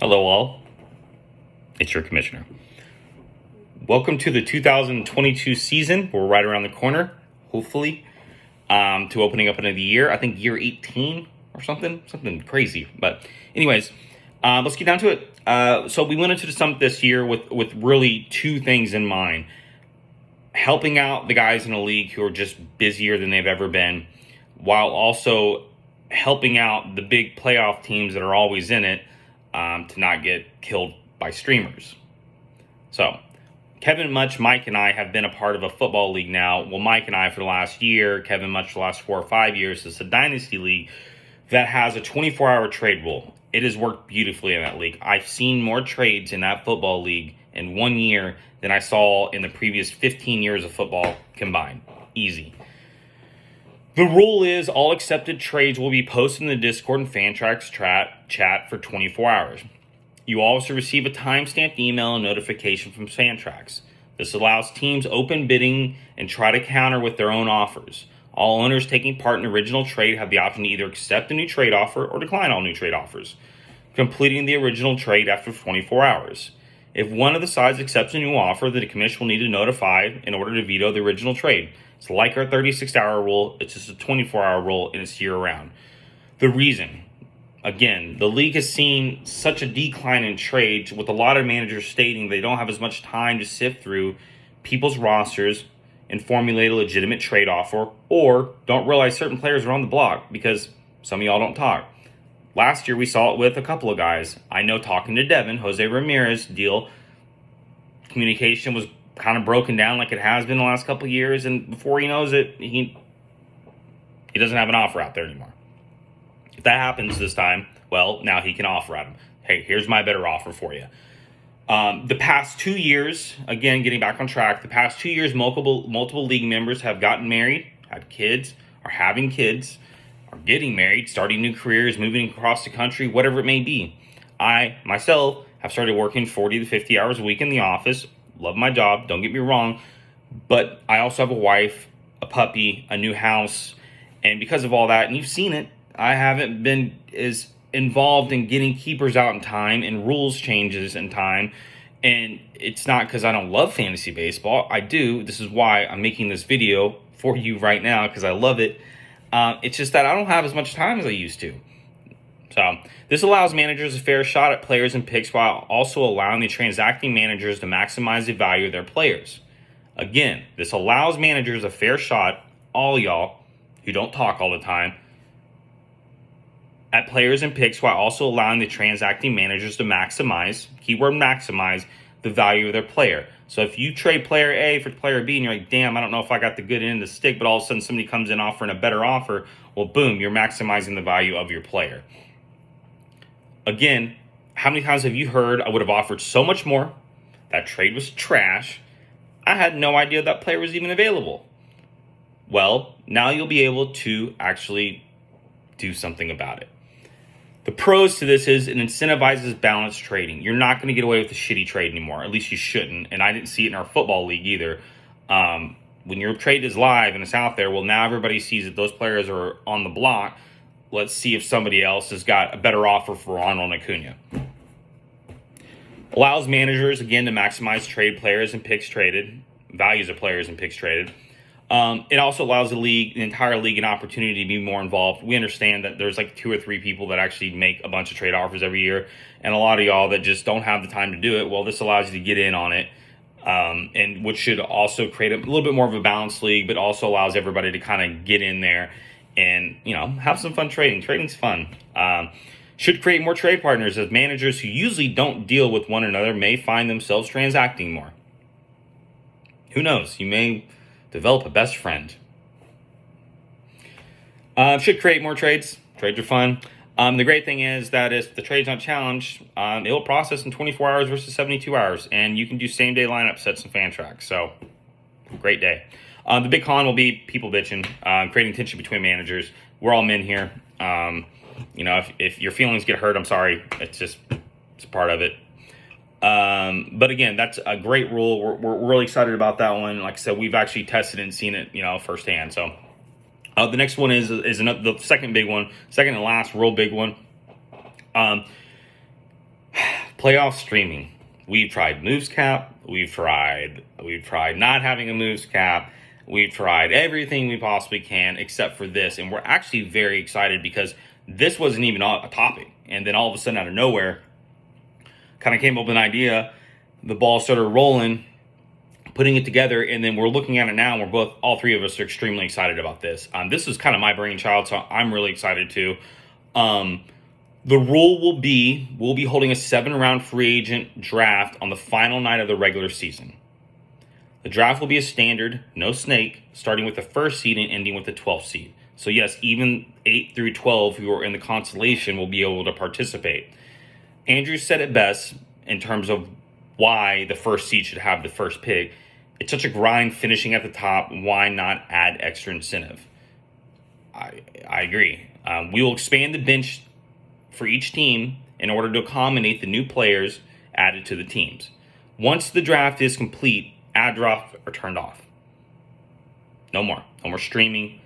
Hello all, it's your commissioner. Welcome to the 2022 season. We're right around the corner, hopefully, to opening up another year. I think year 18 or something crazy. But anyways, let's get down to it. So we went into the summit this year with really two things in mind. Helping out the guys in the league who are just busier than they've ever been, while also helping out the big playoff teams that are always in it to not get killed by streamers. So Kevin Much, Mike, and I have been a part of a football league now. Well, Mike and I for the last year, Kevin Much for the last 4 or 5 years. It's a dynasty league that has a 24-hour trade rule. It has worked beautifully in that league. I've seen more trades in that football league in 1 year than I saw in the previous 15 years of football combined. Easy. The rule is all accepted trades will be posted in the Discord and Fantrax chat for 24 hours. You also receive a timestamped email and notification from Fantrax. This allows teams open bidding and try to counter with their own offers. All owners taking part in the original trade have the option to either accept a new trade offer or decline all new trade offers, completing the original trade after 24 hours. If one of the sides accepts a new offer, the commission will need to notify in order to veto the original trade. It's like our 36-hour rule. It's just a 24-hour rule, and it's year-round. The reason, again, the league has seen such a decline in trades, with a lot of managers stating they don't have as much time to sift through people's rosters and formulate a legitimate trade offer, or don't realize certain players are on the block because some of y'all don't talk. Last year, we saw it with a couple of guys. I know talking to Devin, Jose Ramirez deal, communication was kind of broken down like it has been the last couple of years, and before he knows it, he doesn't have an offer out there anymore. If that happens this time, well, now he can offer at him. Hey, here's my better offer for you. The past 2 years, again, getting back on track, the past 2 years, multiple league members have gotten married, had kids, are having kids, are getting married, starting new careers, moving across the country, whatever it may be. I, myself, have started working 40 to 50 hours a week in the office. Love my job, don't get me wrong, but I also have a wife, a puppy, a new house, and because of all that, and you've seen it, I haven't been as involved in getting keepers out in time and rules changes in time, and it's not because I don't love fantasy baseball. I do. This is why I'm making this video for you right now, because I love it. It's just that I don't have as much time as I used to. So this allows managers a fair shot at players and picks while also allowing the transacting managers to maximize the value of their players. Again, this allows managers a fair shot, all y'all who don't talk all the time, at players and picks while also allowing the transacting managers to maximize, keyword maximize, the value of their player. So if you trade player A for player B and you're like, damn, I don't know if I got the good end of the stick, but all of a sudden somebody comes in offering a better offer, well, boom, you're maximizing the value of your player. Again, how many times have you heard I would have offered so much more? That trade was trash. I had no idea that player was even available. Well, now you'll be able to actually do something about it. The pros to this is it incentivizes balanced trading. You're not going to get away with the shitty trade anymore. At least you shouldn't. And I didn't see it in our football league either. When your trade is live and it's out there, well, now everybody sees that those players are on the block. Let's see if somebody else has got a better offer for Ronald Acuna. Allows managers, again, to maximize trade players and picks traded, values of players and picks traded. It also allows the entire league, an opportunity to be more involved. We understand that there's like 2 or 3 people that actually make a bunch of trade offers every year, and a lot of y'all that just don't have the time to do it. Well, this allows you to get in on it, and which should also create a little bit more of a balanced league, but also allows everybody to kind of get in there and, you know, have some fun trading. Trading's fun. Should create more trade partners, as managers who usually don't deal with one another may find themselves transacting more. Who knows? You may develop a best friend. Should create more trades. Trades are fun. The great thing is that if the trade's not challenged, it will process in 24 hours versus 72 hours. And you can do same-day lineup sets in Fantrax. So, great day. The big con will be people bitching, creating tension between managers. We're all men here. You know, if your feelings get hurt, I'm sorry. It's part of it. But again, that's a great rule. We're really excited about that one. Like I said, we've actually tested it and seen it, you know, firsthand. So the next one is the second big one, second and last real big one. Playoff streaming. We've tried moves cap. We've tried not having a moves cap. We've tried everything we possibly can except for this. And we're actually very excited because this wasn't even a topic. And then all of a sudden out of nowhere, kind of came up with an idea. The ball started rolling, putting it together. And then we're looking at it now. And all three of us are extremely excited about this. This is kind of my brainchild, so I'm really excited too. The rule will be, we'll be holding a 7-round free agent draft on the final night of the regular season. The draft will be a standard, no snake, starting with the 1st seed and ending with the 12th seed. So yes, even 8 through 12 who are in the constellation will be able to participate. Andrew said it best in terms of why the 1st seed should have the 1st pick. It's such a grind finishing at the top. Why not add extra incentive? I agree. We will expand the bench for each team in order to accommodate the new players added to the teams. Once the draft is complete, ad drops are turned off. No more streaming.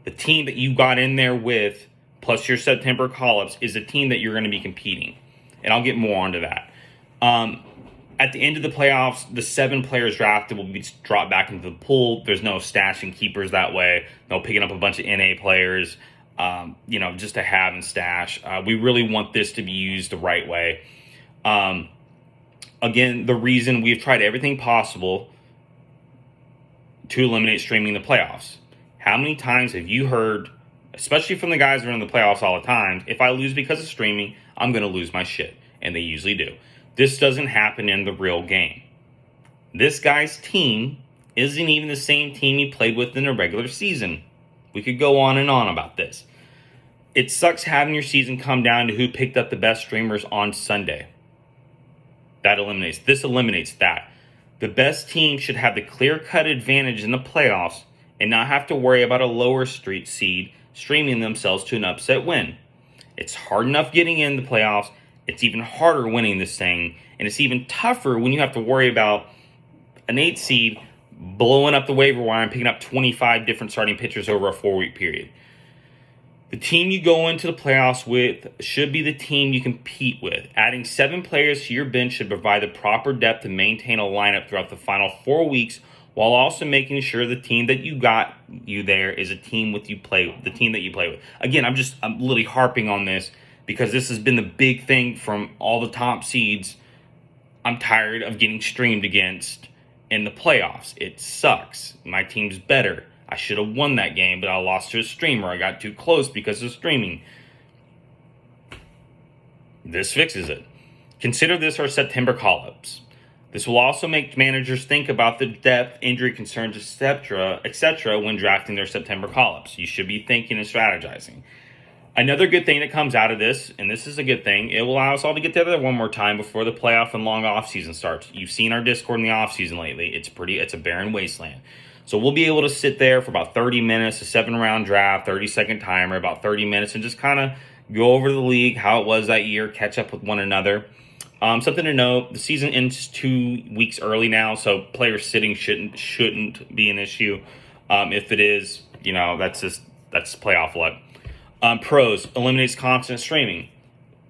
The team that you got in there with, plus your September call-ups, is the team that you're going to be competing. And I'll get more onto that. At the end of the playoffs, the 7 players drafted will be dropped back into the pool. There's no stashing keepers that way. No picking up a bunch of NA players. Just to have and stash. We really want this to be used the right way. Again, the reason we've tried everything possible to eliminate streaming the playoffs. How many times have you heard, especially from the guys that are in the playoffs all the time, if I lose because of streaming, I'm going to lose my shit. And they usually do. This doesn't happen in the real game. This guy's team isn't even the same team he played with in the regular season. We could go on and on about this. It sucks having your season come down to who picked up the best streamers on Sunday. This eliminates that. The best team should have the clear-cut advantage in the playoffs and not have to worry about a lower street seed streaming themselves to an upset win. It's hard enough getting in the playoffs. It's even harder winning this thing. And it's even tougher when you have to worry about an 8 seed blowing up the waiver wire and picking up 25 different starting pitchers over a 4-week period. The team you go into the playoffs with should be the team you compete with. Adding 7 players to your bench should provide the proper depth to maintain a lineup throughout the final 4 weeks, while also making sure the team that you got you there is a team the team that you play with. Again, I'm literally harping on this because this has been the big thing from all the top seeds. I'm tired of getting streamed against in the playoffs. It sucks. My team's better. I should have won that game, but I lost to a streamer. I got too close because of streaming. This fixes it. Consider this our September call-ups. This will also make managers think about the depth, injury concerns, etc. when drafting their September call-ups. You should be thinking and strategizing. Another good thing that comes out of this, and this is a good thing, it will allow us all to get together one more time before the playoff and long off-season starts. You've seen our Discord in the off-season lately. It's a barren wasteland. So we'll be able to sit there for about 30 minutes, a 7-round draft, 30-second timer, about 30 minutes, and just kind of go over the league, how it was that year, catch up with one another. Something to note, the season ends 2 weeks early now, so player sitting shouldn't be an issue. If it is, that's playoff luck. Pros, eliminates constant streaming.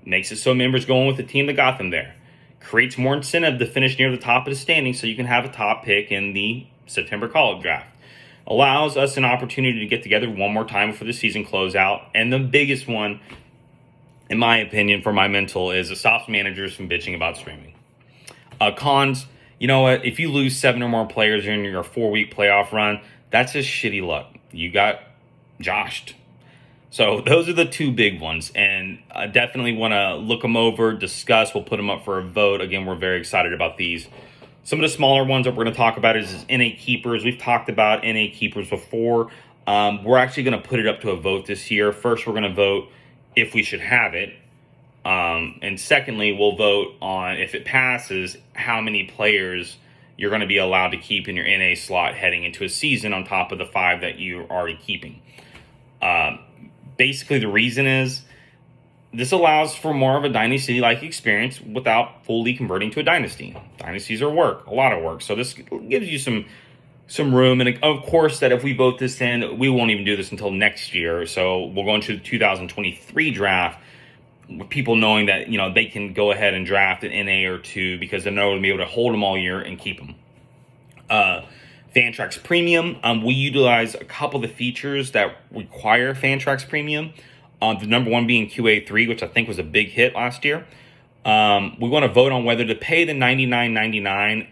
Makes it so members go in with the team that got them there. Creates more incentive to finish near the top of the standing so you can have a top pick in the September call-up draft. Allows us an opportunity to get together one more time before the season closeout. And the biggest one, in my opinion, for my mental, is it stops managers from bitching about streaming. Cons, you know what? If you lose 7 or more players in your 4-week playoff run, that's just shitty luck. You got joshed. So those are the 2 big ones, and I definitely want to look them over, discuss. We'll put them up for a vote. Again, we're very excited about these. Some of the smaller ones that we're going to talk about is NA Keepers. We've talked about NA Keepers before. We're actually going to put it up to a vote this year. First, we're going to vote if we should have it. And secondly, we'll vote on, if it passes, how many players you're going to be allowed to keep in your NA slot heading into a season on top of the 5 that you're already keeping. Basically, the reason is this allows for more of a dynasty-like experience without fully converting to a dynasty. Dynasties are work, a lot of work. So this gives you some room. And of course, that if we vote this in, we won't even do this until next year. So we'll go into the 2023 draft. with people knowing that, you know, they can go ahead and draft an NA or two because they're not going to be able to hold them all year and keep them. Fantrax Premium, we utilize a couple of the features that require Fantrax Premium. The number one being QA3, which I think was a big hit last year. We want to vote on whether to pay the $99.99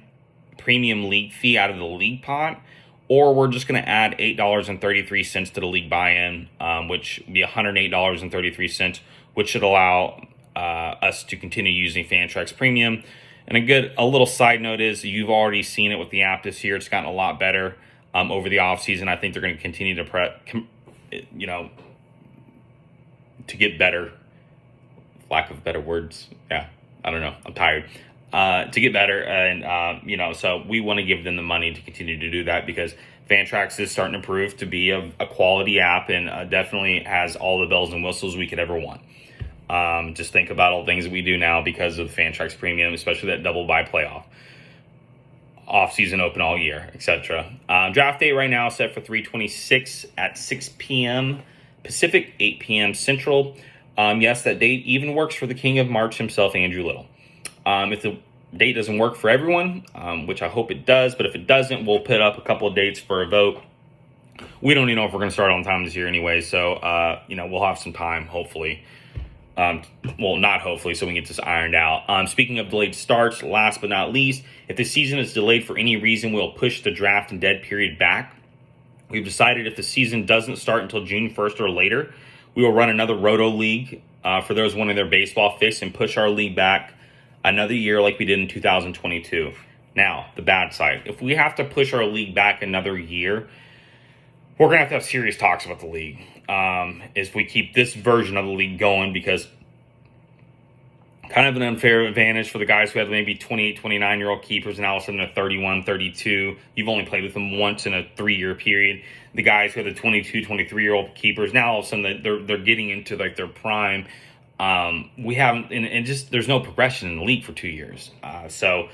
premium league fee out of the league pot, or we're just going to add $8.33 to the league buy-in, which would be $108.33, which should allow us to continue using Fantrax Premium. And a little side note is you've already seen it with the app this year. It's gotten a lot better over the offseason. I think they're going to continue to to get better. Lack of better words. Yeah, I don't know. I'm tired. To get better. And, so we want to give them the money to continue to do that because Fantrax is starting to prove to be a quality app and definitely has all the bells and whistles we could ever want. Just think about all the things that we do now because of Fantrax Premium, especially that double bye playoff, off-season open all year, etc. Draft date right now is set for 3/26 at 6 p.m. Pacific, 8 p.m. Central. Yes, that date even works for the King of March himself, Andrew Little. If the date doesn't work for everyone, which I hope it does, but if it doesn't, we'll put up a couple of dates for a vote. We don't even know if we're going to start on time this year anyway, so we'll have some time, hopefully. Not hopefully, so we can get this ironed out. Speaking of delayed starts, last but not least, if the season is delayed for any reason, we'll push the draft and dead period back. We've decided if the season doesn't start until June 1st or later, we will run another Roto League for those wanting their baseball fix and push our league back another year like we did in 2022. Now, the bad side. If we have to push our league back another year, we're going to have serious talks about the league. If we keep this version of the league going, because kind of an unfair advantage for the guys who have maybe 28, 29-year-old keepers and all of a sudden they're 31, 32. You've only played with them once in a 3-year period. The guys who have the 22, 23-year-old keepers, now all of a sudden they're getting into like their prime. We haven't, and just there's no progression in the league for 2 years. So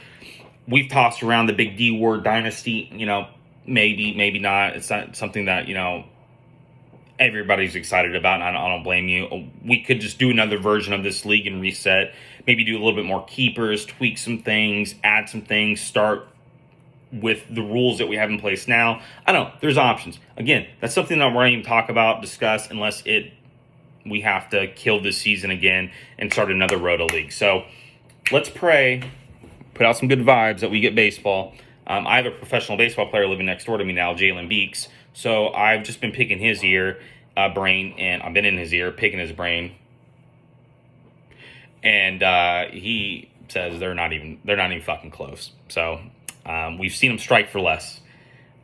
we've tossed around the big D word dynasty, maybe not. It's not something that, everybody's excited about, and I don't blame you. We could just do another version of this league and reset, maybe do a little bit more keepers, tweak some things, add some things, start with the rules that we have in place now. I don't know. There's options. Again, that's something that we're not even talk about, discuss, unless we have to kill this season again and start another Roto League. So let's pray, put out some good vibes that we get baseball. I have a professional baseball player living next door to me now, Jalen Beeks. So I've just been picking his brain, and I've been in his ear, picking his brain. And he says they're not even fucking close. So we've seen them strike for less.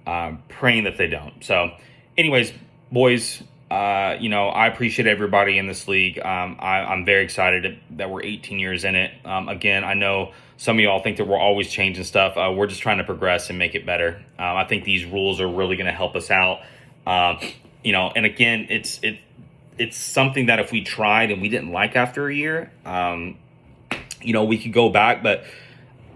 Praying that they don't. So anyways, boys, I appreciate everybody in this league. I'm very excited that we're 18 years in it. Again, I know some of y'all think that we're always changing stuff. We're just trying to progress and make it better. I think these rules are really going to help us out. And again, it's something that if we tried and we didn't like after a year, we could go back. But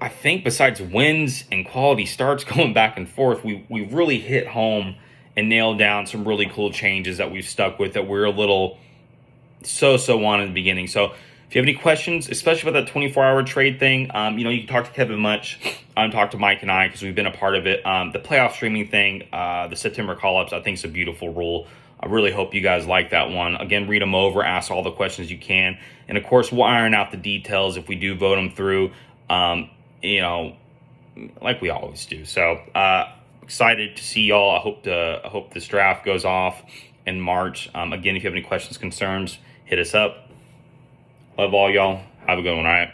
I think besides wins and quality starts going back and forth, we really hit home and nailed down some really cool changes that we've stuck with that we're a little so on in the beginning. So if you have any questions, especially about that 24-hour trade thing, you can talk to Kevin Much, talk to Mike and I, because we've been a part of it. The playoff streaming thing, the September call-ups, I think is a beautiful rule. I really hope you guys like that one. Again, read them over, ask all the questions you can. And of course, we'll iron out the details if we do vote them through, like we always do. So excited to see y'all. I hope this draft goes off in March. Again, if you have any questions, concerns, hit us up. Love all y'all. Have a good one, all right?